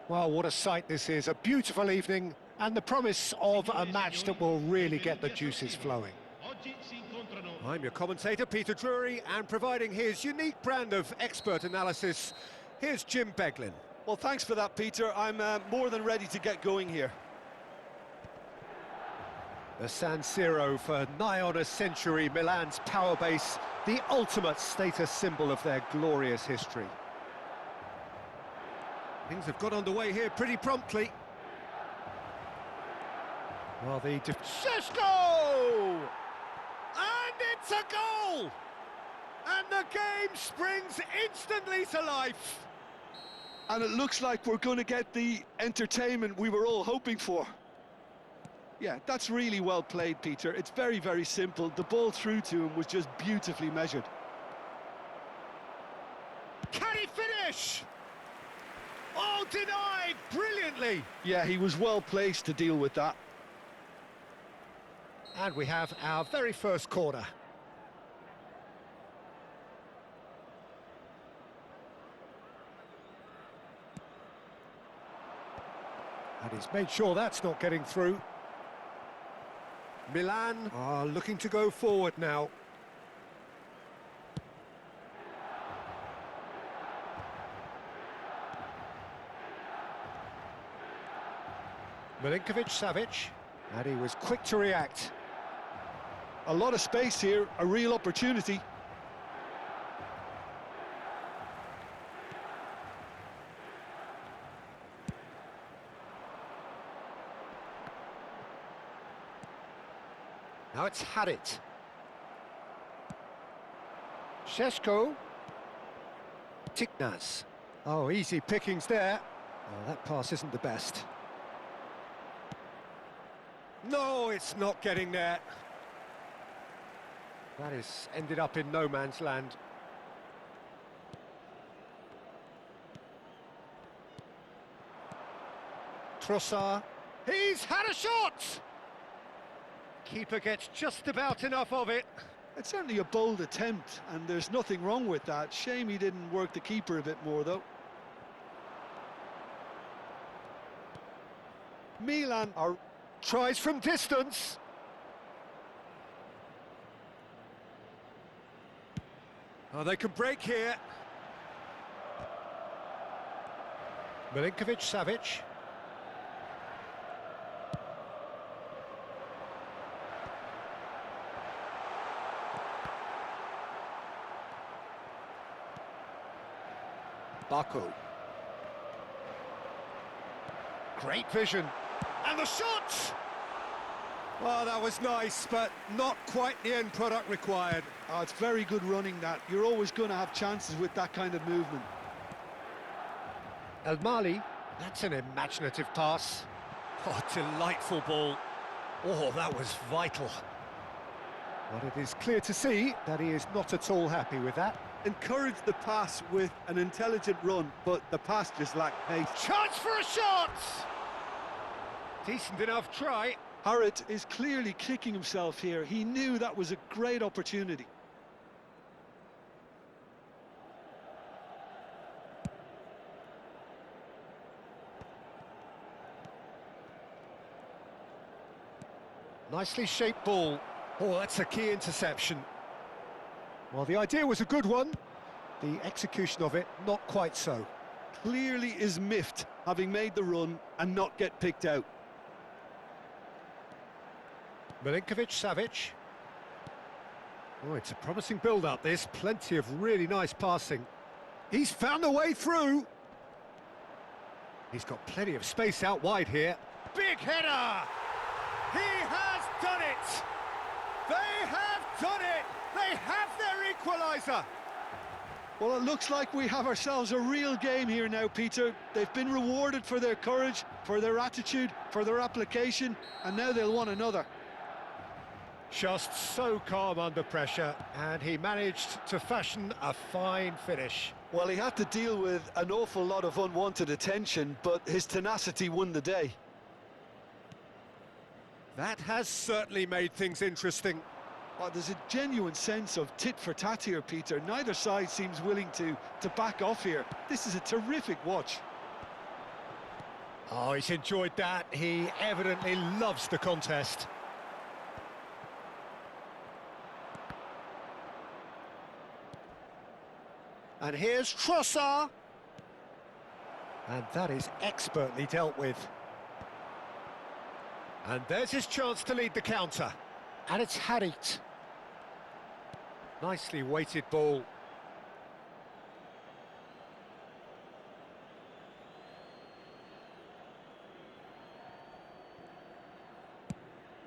Well, what a sight this is. A beautiful evening and the promise of a match that will really get the juices flowing. I'm your commentator, Peter Drury, and providing his unique brand of expert analysis, here's Jim Beglin. Well, thanks for that, Peter. I'm more than ready to get going here. The San Siro for nigh on a century, Milan's power base, the ultimate status symbol of their glorious history. Things have got underway here pretty promptly. Well, the Šeško! And it's a goal! And the game springs instantly to life. And it looks like we're going to get the entertainment we were all hoping for. Yeah, that's really well played, Peter. It's very, very simple. The ball through to him was just beautifully measured. Can he finish? Oh, denied brilliantly. Yeah, he was well placed to deal with that. And we have our very first corner. And he's made sure that's not getting through. Milan are looking to go forward now. Milinkovic-Savic, and he was quick to react. A lot of space here, a real opportunity. Now it's had it. Šeško. Englez. Oh, easy pickings there. Oh, that pass isn't the best. No, it's not getting there. That has ended up in no man's land. Trossard. He's had a shot! Keeper gets just about enough of it. It's certainly a bold attempt, and there's nothing wrong with that. Shame he didn't work the keeper a bit more, though. Milan are... Tries from distance. Oh, they can break here. Milinkovic-Savic. Baku. Great vision. And the shot! Well, that was nice, but not quite the end product required. Oh, it's very good running, that. You're always going to have chances with that kind of movement. El Mali, that's an imaginative pass. Oh, delightful ball. Oh, that was vital. But it is clear to see that he is not at all happy with that. Encouraged the pass with an intelligent run, but the pass just lacked pace. Chance for a shot! Decent enough try. Harrod is clearly kicking himself here. He knew that was a great opportunity. Nicely shaped ball. Oh, that's a key interception. Well, the idea was a good one. The execution of it, not quite so. Clearly is miffed, having made the run and not get picked out. Milinkovic-Savic. Oh, it's a promising build-up, this. Plenty of really nice passing. He's found a way through. He's got plenty of space out wide here. Big header! He has done it! They have done it! They have their equaliser! Well, it looks like we have ourselves a real game here now, Peter. They've been rewarded for their courage, for their attitude, for their application, and now they'll want another. Just so calm under pressure, and he managed to fashion a fine finish. Well, he had to deal with an awful lot of unwanted attention, but his tenacity won the day. That has certainly made things interesting. Well, there's a genuine sense of tit for tat here, Peter. Neither side seems willing to back off here. This is a terrific watch. Oh, he's enjoyed that. He evidently loves the contest. And here's Trossard. And that is expertly dealt with. And there's his chance to lead the counter. And it's Harit. Nicely weighted ball.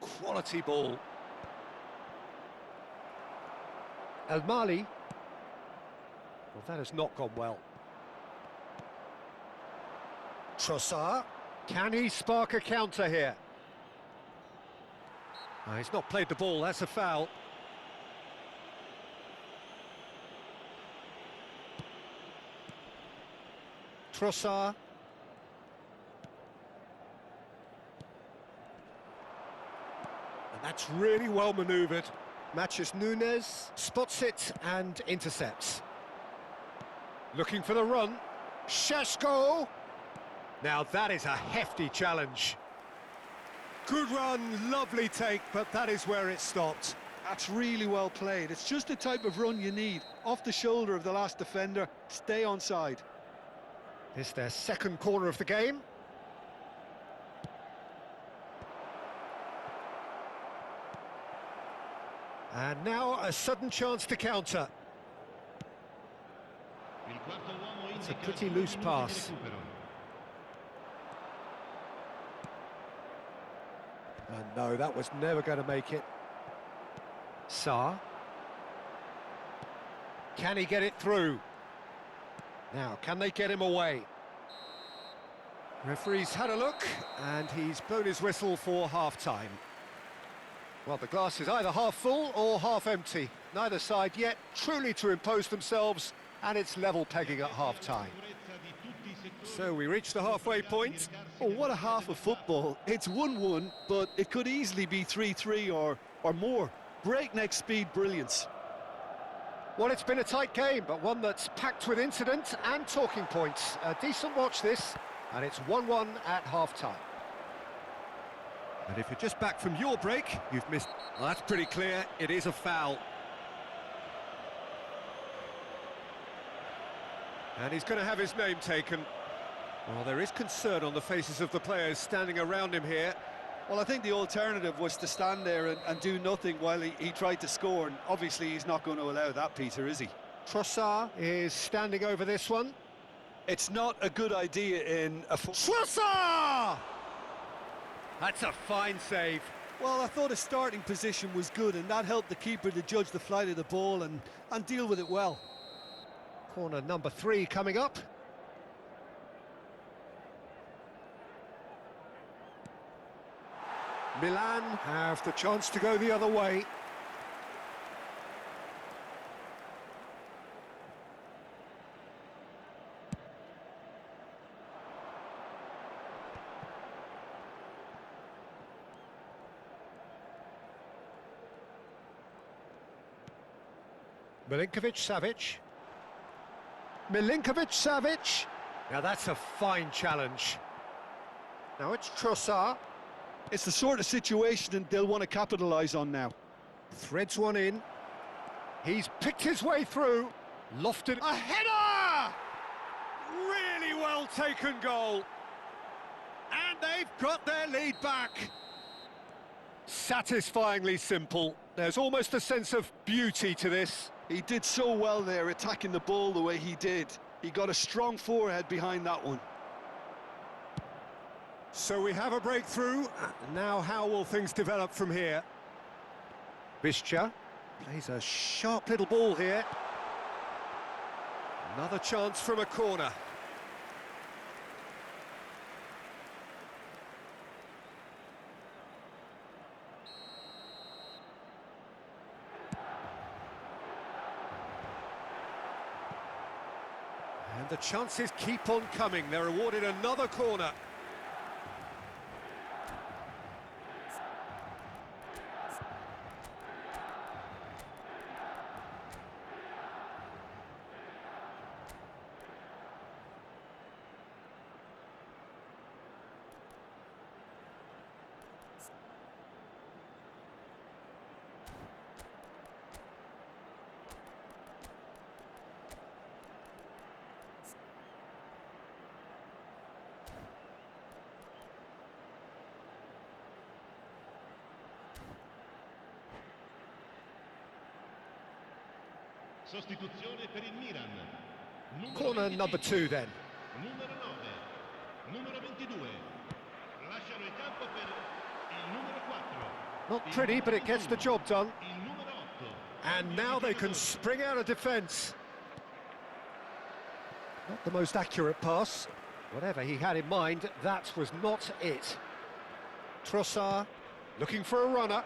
Quality ball. El Mali. Well, that has not gone well. Trossard. Can he spark a counter here? He's not played the ball, that's a foul. Trossard. And that's really well manoeuvred. Matches Nunez, spots it and intercepts. Looking for the run. Šeško. Now that is a hefty challenge. Good run, lovely take, but that is where it stopped. That's really well played. It's just the type of run you need. Off the shoulder of the last defender, stay onside. It's their second corner of the game. And now a sudden chance to counter. It's a pretty loose pass. And no, that was never going to make it. Sarr. Can he get it through? Now, can they get him away? Referee's had a look, and he's blown his whistle for half-time. Well, the glass is either half full or half empty. Neither side yet truly to impose themselves, and it's level pegging at half-time. So we reach the halfway point. Oh, what a half of football. It's 1-1, but it could easily be 3-3 or more. Breakneck speed brilliance. Well, it's been a tight game, but one that's packed with incident and talking points. A decent watch this, and it's 1-1 at half-time. And if you're just back from your break, you've missed... Well, that's pretty clear, it is a foul. And he's going to have his name taken. Well, there is concern on the faces of the players standing around him here. Well, I think the alternative was to stand there and do nothing while he tried to score, and obviously he's not going to allow that, Peter, is he? Trossard is standing over this one. It's not a good idea in a... Trossard! That's a fine save. Well, I thought his starting position was good, and that helped the keeper to judge the flight of the ball and deal with it well. Corner number 3 coming up. Milan have the chance to go the other way. Milinkovic-Savic. Milinkovic-Savic. Now that's a fine challenge. Now it's Trossard. It's the sort of situation they'll want to capitalise on now. Threads one in. He's picked his way through. Lofted. A header! Really well taken goal. And they've got their lead back. Satisfyingly simple. There's almost a sense of beauty to this. He did so well there, attacking the ball the way he did. He got a strong forehead behind that one. So we have a breakthrough. Now how will things develop from here? Bischa plays a sharp little ball here. Another chance from a corner. And the chances keep on coming. They're awarded another corner. Sostituzione per il Milan. Numero Corner 25. number 2 then. Numero 9. Numero 22. Lasciano il campo per il numero 4. Not Il pretty, numero but it gets the 21. job done. Il numero 8. And now they can spring out of defence. Not the most accurate pass. Whatever he had in mind, that was not it. Trossard looking for a runner.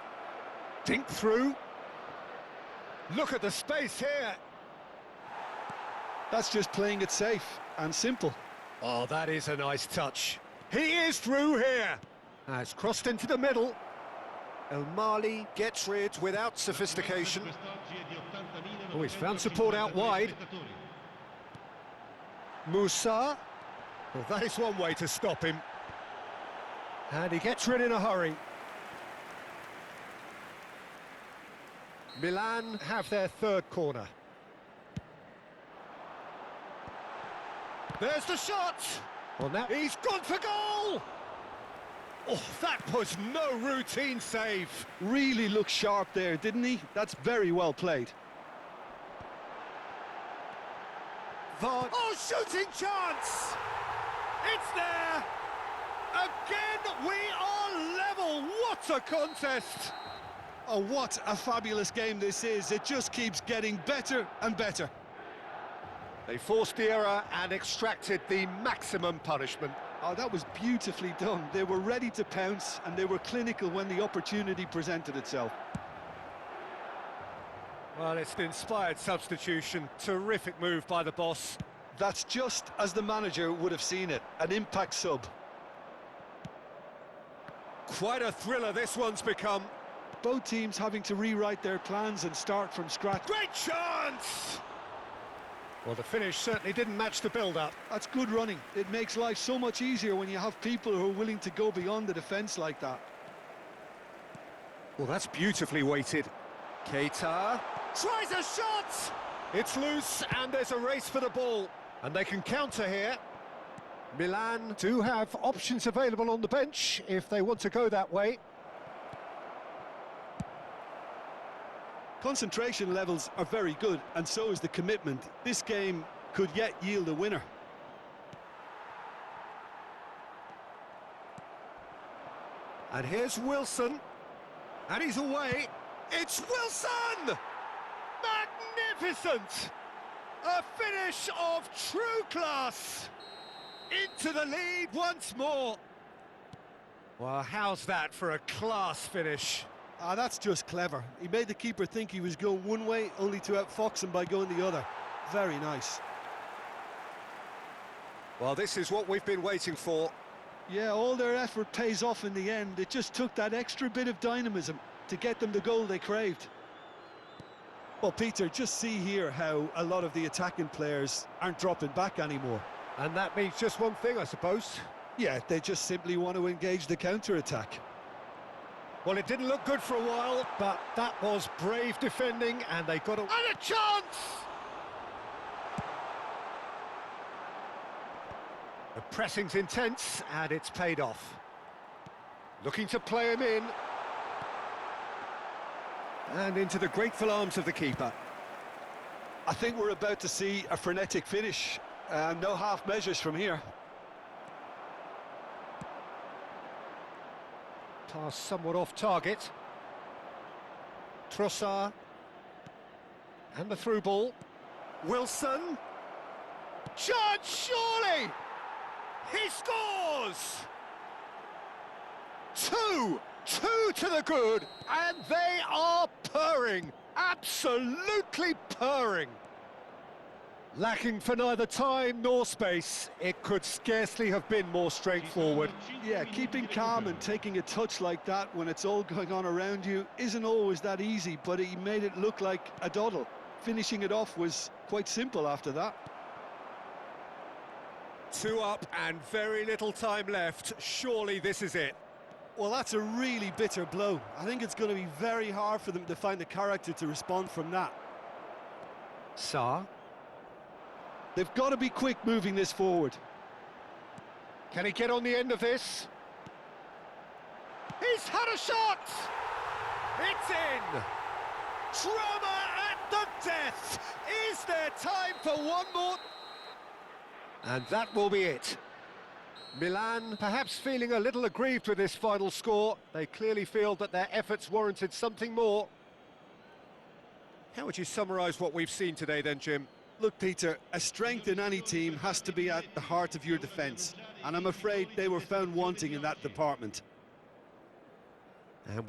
Dink through. Look at the space here. That's just playing it safe and simple. Oh, that is a nice touch. He is through here. Has crossed into the middle. El Mali gets rid without sophistication. Oh, he's found support out wide. Moussa. Well, that is one way to stop him. And he gets rid in a hurry. Milan have their third corner. There's the shot! Well, now he's gone for goal! Oh, that was no routine save. Really looked sharp there, didn't he? That's very well played. Oh, shooting chance! It's there! Again, we are level! What a contest! Oh, what a fabulous game this is. It just keeps getting better and better. They forced the error and extracted the maximum punishment. Oh, that was beautifully done. They were ready to pounce and they were clinical when the opportunity presented itself. Well, it's an inspired substitution. Terrific move by the boss. That's just as the manager would have seen it, an impact sub. Quite a thriller this one's become. Both teams having to rewrite their plans and start from scratch. Great chance! Well, the finish certainly didn't match the build-up. That's good running. It makes life so much easier when you have people who are willing to go beyond the defence like that. Well, that's beautifully weighted. Keita tries a shot! It's loose, and there's a race for the ball. And they can counter here. Milan do have options available on the bench if they want to go that way. Concentration levels are very good, and so is the commitment. This game could yet yield a winner. And here's Wilson. And he's away. It's Wilson! Magnificent! A finish of true class. Into the lead once more. Well, how's that for a class finish? Ah, that's just clever. He made the keeper think he was going one way, only to outfox him by going the other. Very nice. Well, this is what we've been waiting for. Yeah, all their effort pays off in the end. It just took that extra bit of dynamism to get them the goal they craved. Well, Peter, just see here how a lot of the attacking players aren't dropping back anymore. And that means just one thing, I suppose. Yeah, they just simply want to engage the counter-attack. Well, it didn't look good for a while, but that was brave defending, and they got a chance! The pressing's intense, and it's paid off. Looking to play him in. And into the grateful arms of the keeper. I think we're about to see a frenetic finish. No half measures from here. Pass somewhat off target. Trossard. And the through ball. Wilson. Chance, surely! He scores! Two to the good, and they are purring. Absolutely purring. Lacking for neither time nor space, it could scarcely have been more straightforward. Yeah, keeping calm and taking a touch like that when it's all going on around you isn't always that easy, but he made it look like a doddle. Finishing it off was quite simple after that. 2 up and very little time left. Surely this is it. Well, that's a really bitter blow. I think it's going to be very hard for them to find the character to respond from that. Sarr. They've got to be quick moving this forward. Can he get on the end of this? He's had a shot! It's in! Drama at the death! Is there time for one more? And that will be it. Milan perhaps feeling a little aggrieved with this final score. They clearly feel that their efforts warranted something more. How would you summarise what we've seen today then, Jim? Look, Peter, a strength in any team has to be at the heart of your defence, and I'm afraid they were found wanting in that department. And with